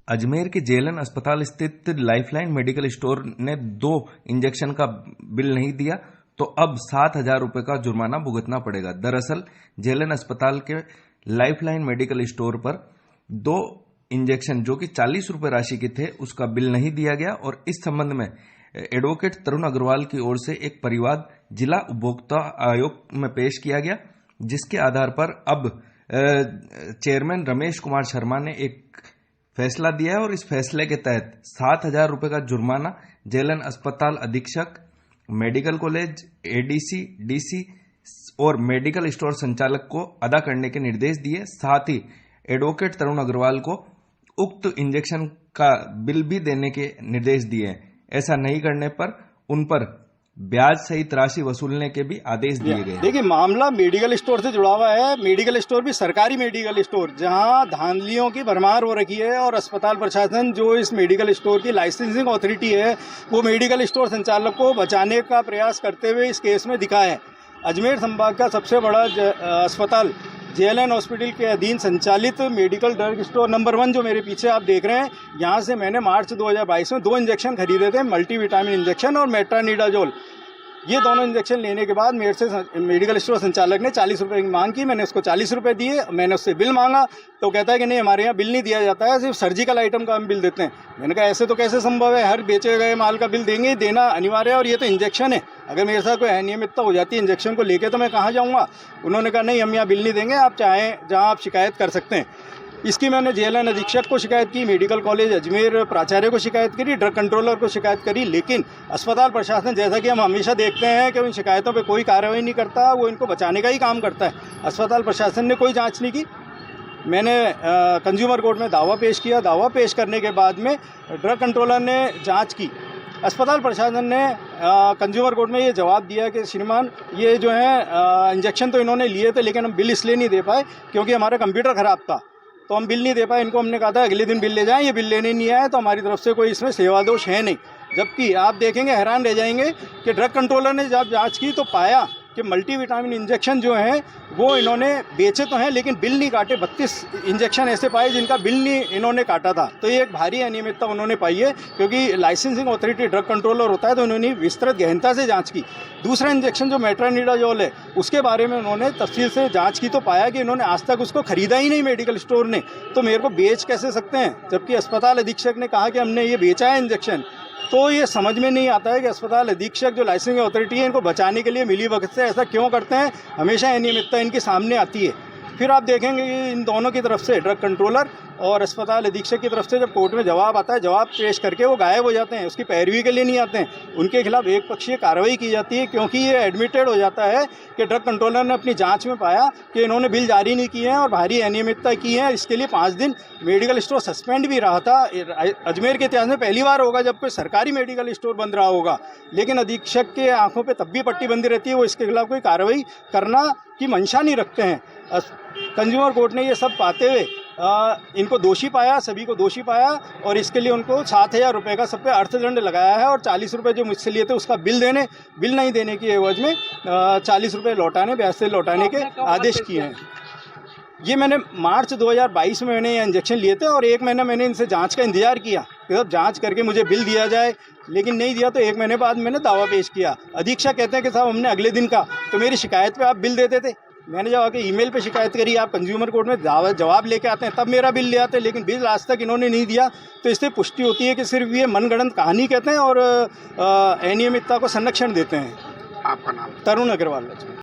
अजमेर के जेएलएन अस्पताल स्थित लाइफलाइन मेडिकल स्टोर ने 2 इंजेक्शन का बिल नहीं दिया तो अब 7,000 रुपए का जुर्माना भुगतना पड़ेगा। दरअसल जेएलएन अस्पताल के लाइफलाइन मेडिकल स्टोर पर 2 इंजेक्शन जो कि 40 रुपए राशि के थे उसका बिल नहीं दिया गया और इस संबंध में एडवोकेट तरुण अग्रवाल की ओर से एक परिवाद जिला उपभोक्ता आयोग में पेश किया गया, जिसके आधार पर अब चेयरमैन रमेश कुमार शर्मा ने एक फैसला दिया है और इस फैसले के तहत 7,000 रुपए का जुर्माना जेएलएन अस्पताल अधीक्षक, मेडिकल कॉलेज, एडीसी, डीसी और मेडिकल स्टोर संचालक को अदा करने के निर्देश दिए। साथ ही एडवोकेट तरुण अग्रवाल को उक्त इंजेक्शन का बिल भी देने के निर्देश दिए। ऐसा नहीं करने पर उन पर ब्याज सहित राशि वसूलने के भी आदेश दिए गए। देखिए, मामला मेडिकल स्टोर से जुड़ा हुआ है। मेडिकल स्टोर भी सरकारी मेडिकल स्टोर जहां धांधलियों की भरमार हो रखी है और अस्पताल प्रशासन जो इस मेडिकल स्टोर की लाइसेंसिंग अथॉरिटी है वो मेडिकल स्टोर संचालक को बचाने का प्रयास करते हुए इस केस में दिखा है। अजमेर संभाग का सबसे बड़ा अस्पताल जेएलएन हॉस्पिटल के अधीन संचालित मेडिकल ड्रग स्टोर नंबर 1 जो मेरे पीछे आप देख रहे हैं, यहाँ से मैंने मार्च 2022 में 2 इंजेक्शन खरीदे थे, मल्टीविटामिन इंजेक्शन और मेट्रानिडाजोल। ये दोनों इंजेक्शन लेने के बाद मेरे से मेडिकल स्टोर संचालक ने 40 रुपये की मांग की। मैंने उसको 40 रुपये दिए। मैंने उससे बिल मांगा तो कहता है कि नहीं, हमारे यहाँ बिल नहीं दिया जाता है, सिर्फ सर्जिकल आइटम का हम बिल देते हैं। मैंने कहा ऐसे तो कैसे संभव है, हर बेचे गए माल का बिल देंगे, देना अनिवार्य है और ये तो इंजेक्शन है। अगर मेरे साथ कोई अनियमितता हो जाती है इंजेक्शन को लेकर तो मैं कहाँ जाऊँगा। उन्होंने कहा नहीं, हम यहाँ बिल नहीं देंगे, आप चाहें जहाँ आप शिकायत कर सकते हैं। इसकी मैंने जेएलएन अधीक्षक को शिकायत की, मेडिकल कॉलेज अजमेर प्राचार्य को शिकायत करी, ड्रग कंट्रोलर को शिकायत करी, लेकिन अस्पताल प्रशासन, जैसा कि हम हमेशा देखते हैं कि उन शिकायतों पे कोई कार्रवाई नहीं करता, वो इनको बचाने का ही काम करता है। अस्पताल प्रशासन ने कोई जांच नहीं की। मैंने कंज्यूमर कोर्ट में दावा पेश किया। दावा पेश करने के बाद में ड्रग कंट्रोलर ने जाँच की। अस्पताल प्रशासन ने कंज्यूमर कोर्ट में ये जवाब दिया कि श्रीमान, ये जो है इंजेक्शन तो इन्होंने लिए थे लेकिन हम बिल इसलिए नहीं दे पाए क्योंकि हमारा कंप्यूटर ख़राब था, तो हम बिल नहीं दे पाए। इनको हमने कहा था अगले दिन बिल ले जाएं, ये बिल लेने नहीं आए, तो हमारी तरफ से कोई इसमें सेवा दोष है नहीं। जबकि आप देखेंगे, हैरान रह जाएंगे कि ड्रग कंट्रोलर ने जब जांच की तो पाया कि मल्टीविटामिन इंजेक्शन जो हैं वो इन्होंने बेचे तो हैं लेकिन बिल नहीं काटे। 32 इंजेक्शन ऐसे पाए जिनका बिल नहीं इन्होंने काटा था। तो ये एक भारी अनियमितता उन्होंने पाई है, क्योंकि लाइसेंसिंग अथॉरिटी ड्रग कंट्रोलर होता है तो उन्होंने विस्तृत गहनता से जांच की। दूसरा इंजेक्शन जो मेट्रानिडाजोल है उसके बारे में उन्होंने तफसील से जांच की तो पाया कि इन्होंने आज तक उसको खरीदा ही नहीं मेडिकल स्टोर ने, तो मेरे को बेच कैसे सकते हैं। जबकि अस्पताल अधीक्षक ने कहा कि हमने ये बेचा है इंजेक्शन। तो ये समझ में नहीं आता है कि अस्पताल अधीक्षक जो लाइसेंसिंग अथॉरिटी है इनको बचाने के लिए मिली वक्त से ऐसा क्यों करते हैं। हमेशा अनियमितता इनके सामने आती है। फिर आप देखेंगे कि इन दोनों की तरफ से, ड्रग कंट्रोलर और अस्पताल अधीक्षक की तरफ से, जब कोर्ट में जवाब आता है, जवाब पेश करके वो गायब हो जाते हैं, उसकी पैरवी के लिए नहीं आते हैं। उनके खिलाफ एक पक्षीय कार्रवाई की जाती है, क्योंकि ये एडमिटेड हो जाता है कि ड्रग कंट्रोलर ने अपनी जांच में पाया कि इन्होंने बिल जारी नहीं किए हैं और भारी अनियमितता की है। इसके लिए 5 दिन मेडिकल स्टोर सस्पेंड भी रहा था। अजमेर के इतिहास में पहली बार होगा जब कोई सरकारी मेडिकल स्टोर बंद रहा होगा, लेकिन अधीक्षक के आंखों पर तब भी पट्टी बंदी रहती है, वो इसके खिलाफ कोई कार्रवाई करना की मंशा नहीं रखते हैं। कंज्यूमर कोर्ट ने ये सब पाते हुए इनको दोषी पाया, सभी को दोषी पाया और इसके लिए उनको 7,000 रुपये का सब पे अर्थदंड लगाया है और 40 रुपये जो मुझसे लिए थे उसका बिल नहीं देने की एवज में 40 रुपये लौटाने, ब्याज से लौटाने के आदेश किए हैं। ये मैंने मार्च 2022 में मैंने ये इंजेक्शन लिए थे और 1 महीना मैंने इनसे जांच का इंतजार किया कि जब जांच करके मुझे बिल दिया जाए, लेकिन नहीं दिया। तो 1 महीने बाद मैंने दावा पेश किया। अधीक्षक कहते हैं कि साहब हमने अगले दिन का, तो मेरी शिकायत पे आप बिल देते थे। मैंने जब आके ईमेल पे शिकायत करी, आप कंज्यूमर कोर्ट में जवाब लेके आते हैं, तब मेरा बिल ले आते हैं, लेकिन बिल आज तक इन्होंने नहीं दिया। तो इससे पुष्टि होती है कि सिर्फ ये मनगढ़ंत कहानी कहते हैं और अनियमितता को संरक्षण देते हैं। आपका नाम? तरुण अग्रवाल।